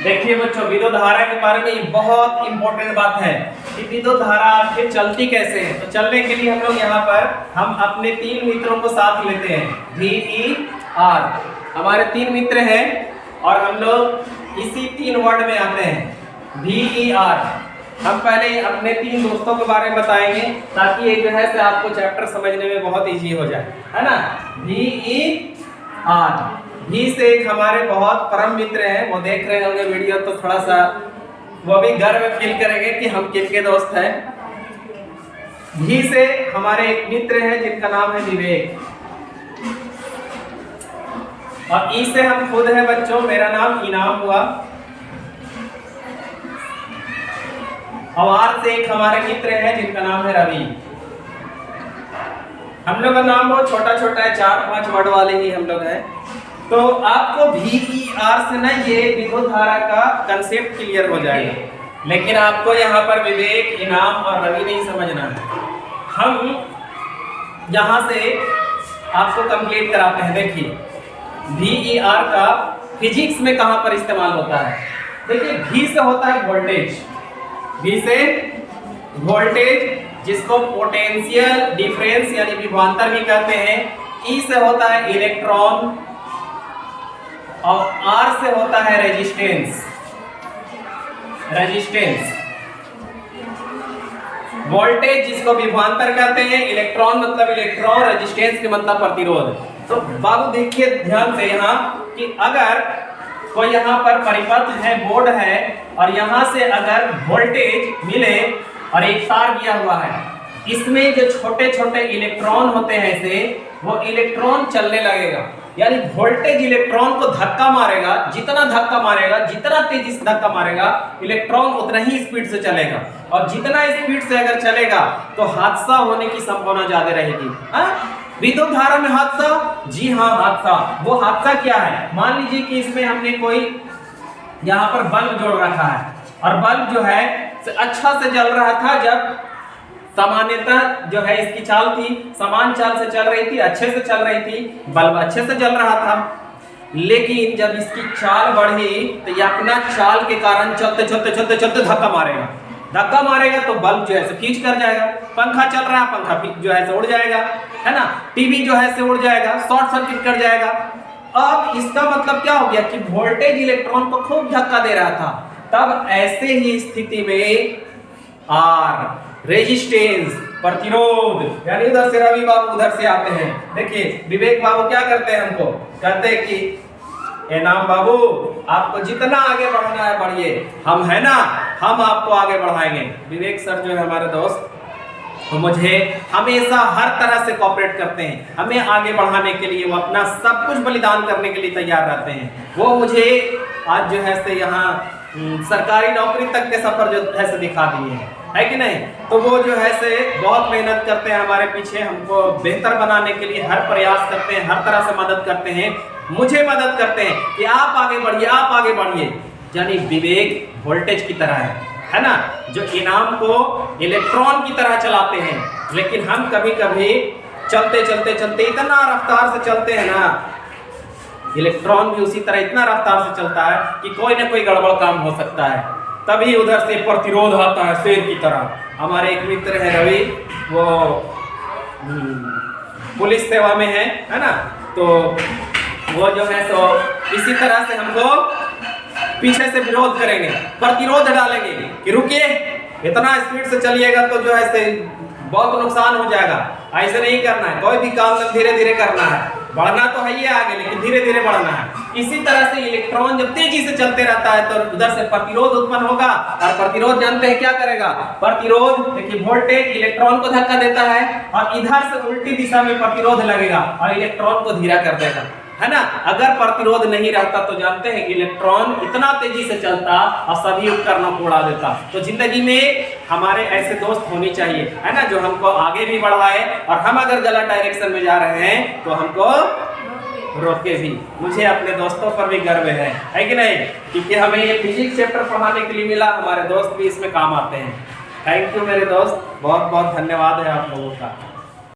देखिए बच्चों, विद्युत धारा के बारे में ये बहुत इंपॉर्टेंट बात है कि विद्युत धारा आखिर चलती कैसे है। तो चलने के लिए हम लोग यहाँ पर हम अपने 3 मित्रों को साथ लेते हैं, VER। हमारे 3 मित्र हैं और हम लोग इसी 3 वर्ड में आते हैं, VER। हम पहले अपने 3 दोस्तों के बारे में बताएंगे ताकि ये जो है से आपको चैप्टर समझने में बहुत इजी हो जाए, है ना। VER, भी से एक हमारे बहुत परम मित्र हैं, वो देख रहे होंगे वीडियो तो थोड़ा सा वो भी गर्व फील करेंगे कि हम किनके दोस्त हैं। भी से हमारे एक मित्र हैं जिनका नाम है विवेक, और ई से हम खुद हैं बच्चों, मेरा नाम इनाम हुआ। और आर से एक हमारे मित्र हैं जिनका नाम है रवि। हम लोग का नाम बहुत छोटा छोटा है, 4-5 वर्ड वाले ही हम लोग हैं। तो आपको VER से ना ये विद्युत धारा का कंसेप्ट क्लियर हो जाएगा, लेकिन आपको यहाँ पर विवेक, इनाम और रवि नहीं समझना है। हम यहाँ से आपको कंप्लीट कराते हैं। देखिए VER का फिजिक्स में कहाँ पर इस्तेमाल होता है। देखिए V से होता है वोल्टेज, V से वोल्टेज जिसको पोटेंशियल डिफरेंस यानी विभवांतर भी कहते हैं। E से होता है इलेक्ट्रॉन और R से होता है रेजिस्टेंस। वोल्टेज जिसको विभवांतर कहते हैं, इलेक्ट्रॉन मतलब इलेक्ट्रॉन, रेजिस्टेंस के मतलब प्रतिरोध। तो बाबू देखिए ध्यान से यहाँ कि अगर कोई यहाँ पर परिपथ है, बोर्ड है, और यहाँ से अगर वोल्टेज मिले और एक तार दिया हुआ है, इसमें जो छोटे छोटे इलेक्ट्रॉन होते हैं से वो इलेक्ट्रॉन चलने लगेगा। यानी वोल्टेज इलेक्ट्रॉन को धक्का मारेगा, जितना धक्का मारेगा, जितना तेजी से धक्का मारेगा, इलेक्ट्रॉन उतना ही स्पीड से चलेगा। और जितना स्पीड से अगर चलेगा तो हादसा होने की संभावना ज्यादा रहेगी। विद्युत धारा में हादसा, जी हाँ हादसा। वो हादसा क्या है? मान लीजिए कि इसमें हमने कोई यहाँ पर बल्ब जोड़ रखा है और बल्ब जो है अच्छा से जल रहा था, जब सामान्यतः जो है इसकी चाल थी, समान चाल से चल रही थी, अच्छे से चल रही थी, बल्ब अच्छे से जल रहा था। लेकिन जब इसकी चाल बढ़ी तो ये अपना चाल के कारण चलते चलते चलते चलते धक्का मारेगा तो बल्ब जो है से खींच कर जाएगा। पंखा चल रहा है, पंखा जो है से उड़ जाएगा, है ना। टीवी जो है से उड़ जाएगा, शॉर्ट सर्किट कर जाएगा। अब इसका मतलब क्या हो गया कि वोल्टेज इलेक्ट्रॉन को खूब धक्का दे रहा था। तब ऐसे ही स्थिति में आर रेजिस्टेंस प्रतिरोध, यानी उधर से रवि बाबू उधर से आते हैं। देखिए विवेक बाबू क्या करते हैं, हमको कहते हैं कि इनाम बाबू आपको जितना आगे बढ़ना है बढ़िए, हम है ना, हम आपको आगे बढ़ाएंगे। विवेक सर जो है हमारे दोस्त, तो मुझे हमेशा हर तरह से कोऑपरेट करते हैं, हमें आगे बढ़ाने के लिए वो अपना सब कुछ बलिदान करने के लिए तैयार रहते हैं। वो मुझे आज जो है से यहाँ सरकारी नौकरी तक के सफर जो है से दिखा दिए हैं, है कि नहीं। तो वो जो है से बहुत मेहनत करते हैं हमारे पीछे, हमको बेहतर बनाने के लिए हर प्रयास करते हैं, हर तरह से मदद करते हैं, मुझे मदद करते हैं कि आप आगे बढ़िए, आप आगे बढ़िए। यानी विवेक वोल्टेज की तरह है ना, जो इनाम को इलेक्ट्रॉन की तरह चलाते हैं। लेकिन हम कभी कभी चलते चलते चलते इतना रफ्तार से चलते हैं ना, इलेक्ट्रॉन भी उसी तरह इतना रफ्तार से चलता है कि कोई ना कोई गड़बड़ काम हो सकता है। तभी उधर से प्रतिरोध आता है शेर की तरह। हमारे एक मित्र है रवि, वो पुलिस सेवा में है ना। तो वो जो है तो इसी तरह से हमको पीछे से विरोध करेंगे, प्रतिरोध डालेंगे कि रुकिए, इतना स्पीड से चलिएगा तो जो है से बहुत नुकसान हो जाएगा, ऐसे नहीं करना है, कोई भी काम धीरे धीरे करना है, बढ़ना तो है ही आगे लेकिन धीरे धीरे बढ़ना है। इसी तरह से इलेक्ट्रॉन जब तेजी से चलते रहता है तो उधर से प्रतिरोध उत्पन्न होगा, और प्रतिरोध जानते हैं क्या करेगा। प्रतिरोध देखिए वोल्टेज इलेक्ट्रॉन को धक्का देता है और इधर से उल्टी दिशा में प्रतिरोध लगेगा और इलेक्ट्रॉन को धीरा कर देगा, है ना। अगर प्रतिरोध नहीं रहता तो जानते हैं इलेक्ट्रॉन इतना तेजी से चलता और सभी उपकरणों को उड़ा देता। तो जिंदगी में हमारे ऐसे दोस्त होने चाहिए, है ना, जो हमको आगे भी बढ़ाए, और हम अगर गलत डायरेक्शन में जा रहे हैं तो हमको रोके भी। मुझे अपने दोस्तों पर भी गर्व है कि नहीं, क्योंकि हमें ये फिजिक्स चैप्टर पढ़ाने के लिए मिला, हमारे दोस्त भी इसमें काम आते हैं। थैंक यू मेरे दोस्त, बहुत बहुत धन्यवाद है आप लोगों का।